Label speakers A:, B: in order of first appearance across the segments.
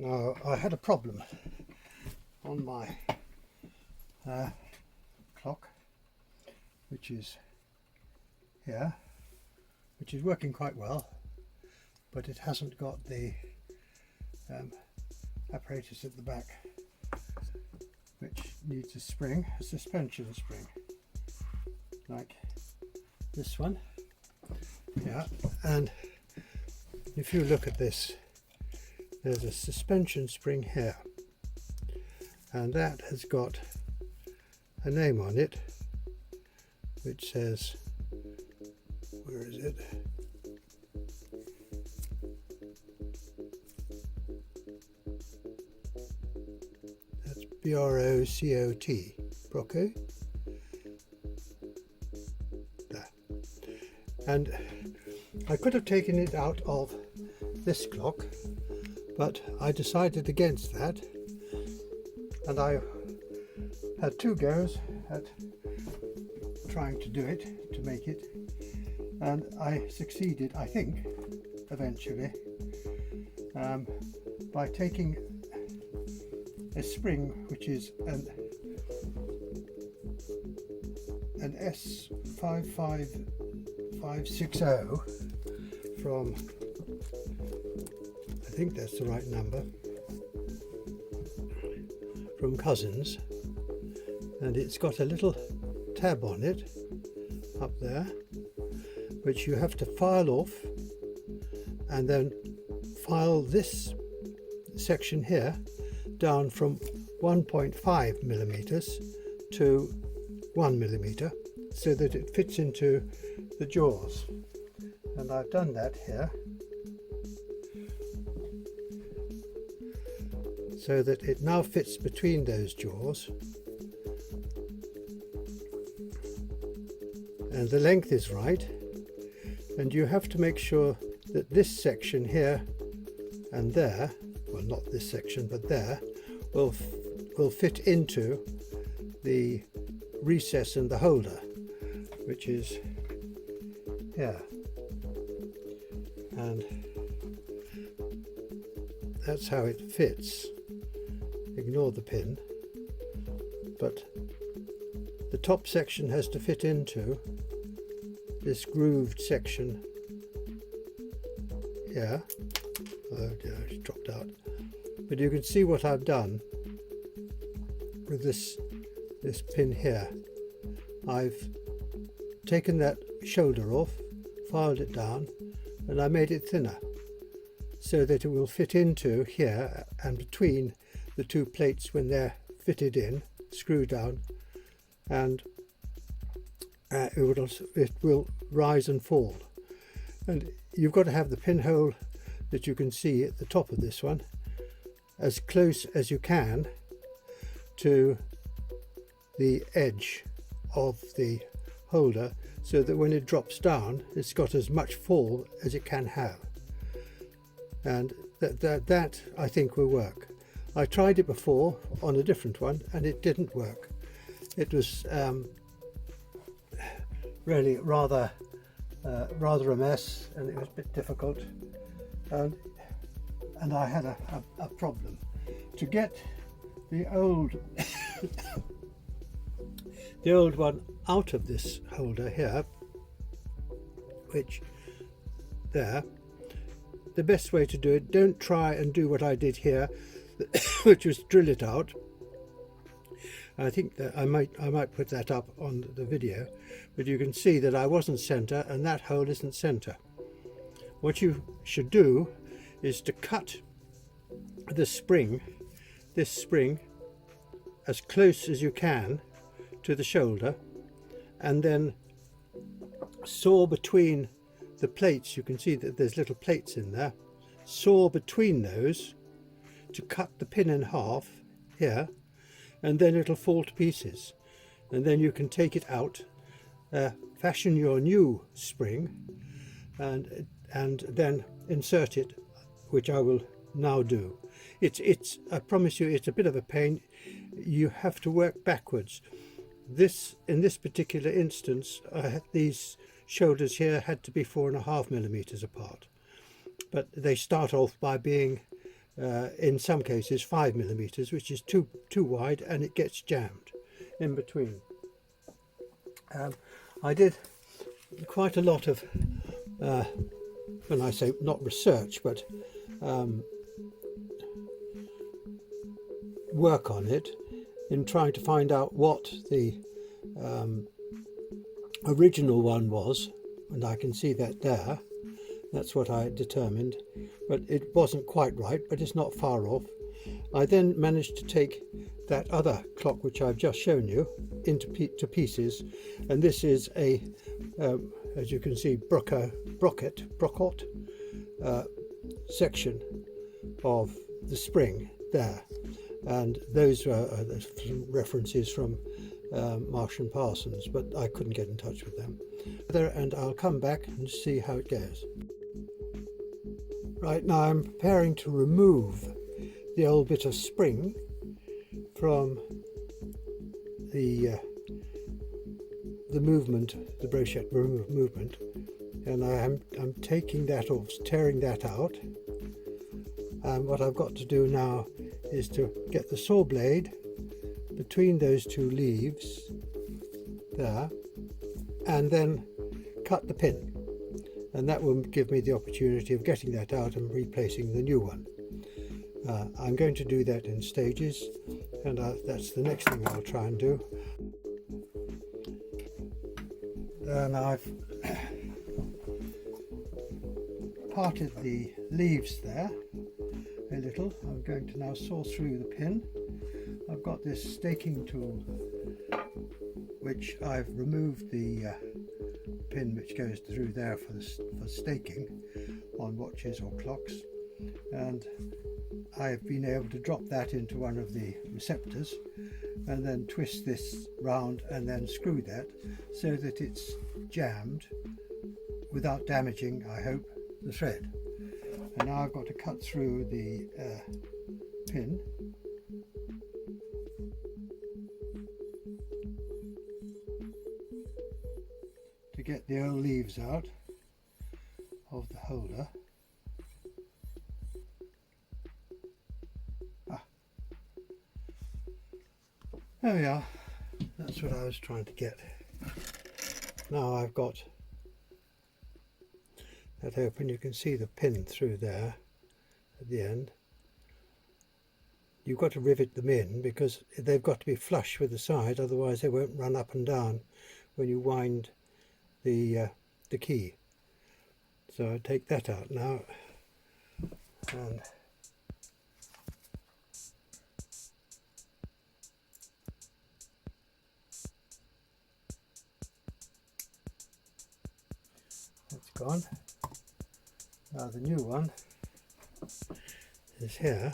A: Now, I had a problem on my clock, which is here, which is working quite well, but it hasn't got the apparatus at the back, which needs a spring, a suspension spring, like this one. Yeah, and if you look at this, there's a suspension spring here, and that has got a name on it which says, where is it? That's B-R-O-C-O-T, Brocot. There. And I could have taken it out of this clock, but I decided against that, and I had 2 goes at trying to do it, to make it, and I succeeded, I think, eventually, by taking a spring which is an S55560 from, I think that's the right number, from Cousins, and it's got a little tab on it up there which you have to file off, and then file this section here down from 1.5 millimeters to 1 millimeter so that it fits into the jaws, and I've done that here so that it now fits between those jaws, and the length is right, and you have to make sure that this section here and there, well, not this section but there, will fit into the recess and the holder, which is here, and that's how it fits. Ignore the pin, but the top section has to fit into this grooved section here. Oh dear, it's dropped out. But you can see what I've done with this pin here. I've taken that shoulder off, filed it down, and I made it thinner so that it will fit into here and between the 2 plates when they're fitted in, screwed down, and it will rise and fall. And you've got to have the pinhole that you can see at the top of this one as close as you can to the edge of the holder, so that when it drops down it's got as much fall as it can have, and that I think will work. I tried it before on a different one and it didn't work. It was really rather a mess, and it was a bit difficult, and I had a problem to get the old the old one out of this holder here, which there. The best way to do it, don't try and do what I did here, which was drill it out. I think that I might put that up on the video, but you can see that I wasn't center and that hole isn't center. What you should do is to cut this spring as close as you can to the shoulder, and then saw between the plates. You can see that there's little plates in there. Saw between those to cut the pin in half here, and then it'll fall to pieces, and then you can take it out, fashion your new spring, and then insert it, which I will now do. It's I promise you, it's a bit of a pain. You have to work backwards. In this particular instance, these shoulders here had to be 4.5 millimeters apart, but they start off by being in some cases 5mm, which is too wide, and it gets jammed in between. I did quite a lot of, when I say not research, but work on it in trying to find out what the original one was, and I can see that there. That's what I determined, but it wasn't quite right, but it's not far off. I then managed to take that other clock which I've just shown you into pieces, and this is a, as you can see, Brocot section of the spring there, and those are some references from Marsh and Parsons, but I couldn't get in touch with them. And I'll come back and see how it goes. Right now I'm preparing to remove the old bit of spring from the movement, the Brocot movement, and I'm taking that off, tearing that out. And what I've got to do now is to get the saw blade between those two leaves there, and then cut the pin, and that will give me the opportunity of getting that out and replacing the new one. I'm going to do that in stages, and that's the next thing I'll try and do. And I've parted the leaves there a little. I'm going to now saw through the pin. I've got this staking tool which I've removed the pin which goes through there for staking on watches or clocks, and I've been able to drop that into one of the receptors and then twist this round and then screw that so that it's jammed without damaging, I hope, the thread. And now I've got to cut through the pin. To get the old leaves out of the holder. There we are. That's what I was trying to get. Now I've got that open. You can see the pin through there at the end. You've got to rivet them in because they've got to be flush with the side, otherwise they won't run up and down when you wind the key. So I take that out now, and that's gone. Now the new one is here,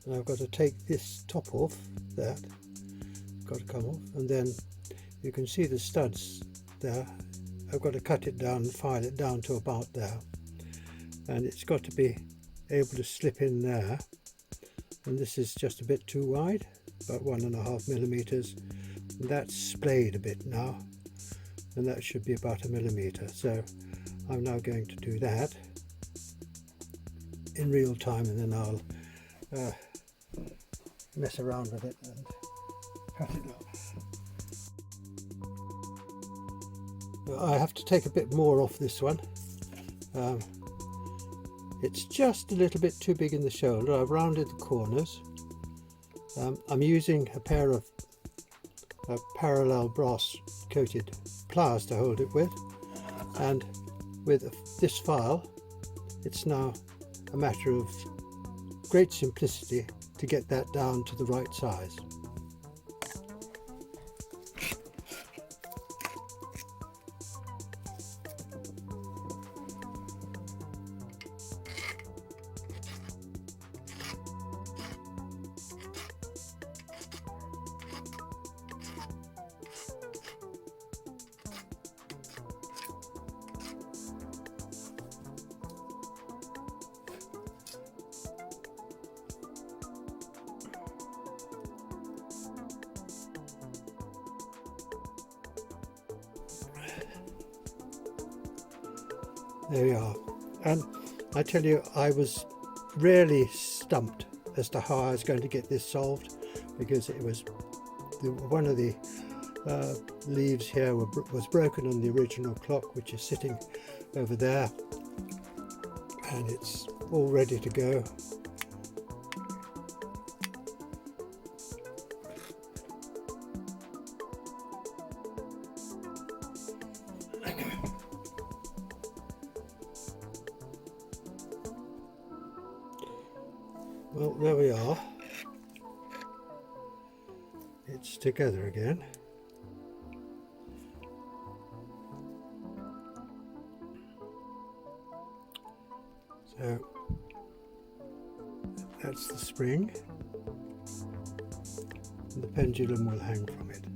A: and I've got to take this top off, that it's got to come off, and then you can see the studs there. I've got to cut it down and file it down to about there, and it's got to be able to slip in there, and this is just a bit too wide, about 1.5mm, and that's splayed a bit now, and that should be about 1 millimeter. So I'm now going to do that in real time, and then I'll mess around with it and cut it up. I have to take a bit more off this one. It's just a little bit too big in the shoulder. I've rounded the corners. I'm using a pair of parallel brass coated pliers to hold it with, and with this file it's now a matter of great simplicity to get that down to the right size. There we are, and I tell you, I was really stumped as to how I was going to get this solved, because it was one of the leaves here was broken on the original clock, which is sitting over there, and it's all ready to go. Well, there we are. It's together again. So that's the spring, and the pendulum will hang from it.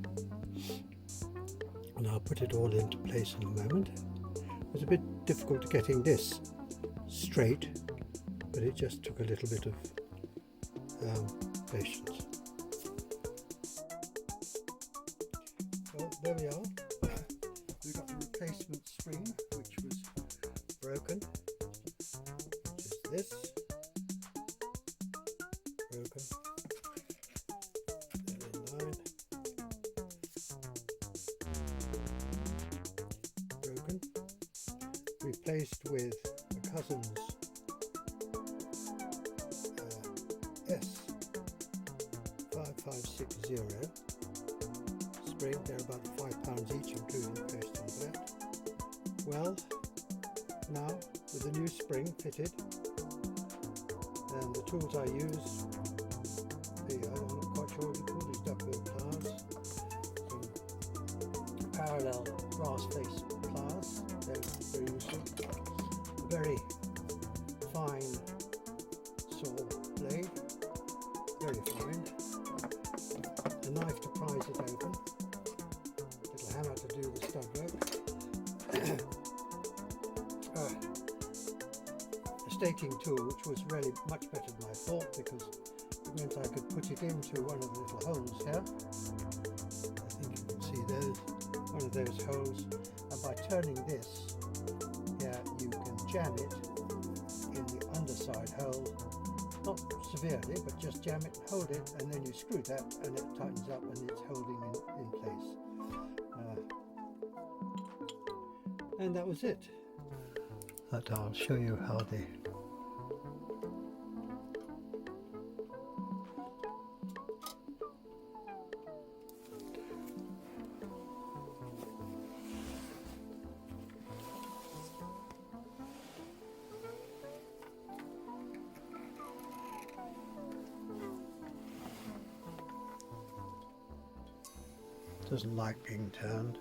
A: And I'll put it all into place in a moment. It was a bit difficult getting this straight, but it just took a little bit of patience. Well, there we are. We've got the replacement spring, which was broken, which is this. Broken. They're in line. Broken. Replaced with a cousin's S.560 spring. They're about £5 each, including post and that. Well, now with the new spring fitted, and the tools I use, I'm not quite sure what you call these duckbill pliers, some parallel brass face pliers. They're very useful. A very fine saw blade, very fine. A knife to prise it open, a little hammer to do the stud work, a staking tool, which was really much better than I thought, because it meant I could put it into one of the little holes here. I think you can see those, one of those holes, and by turning this here you can jam it in the underside hole. Not severely, but just jam it, hold it, and then you screw that, and it tightens up, and it's holding in place. And that was it. But I'll show you how the doesn't like being turned.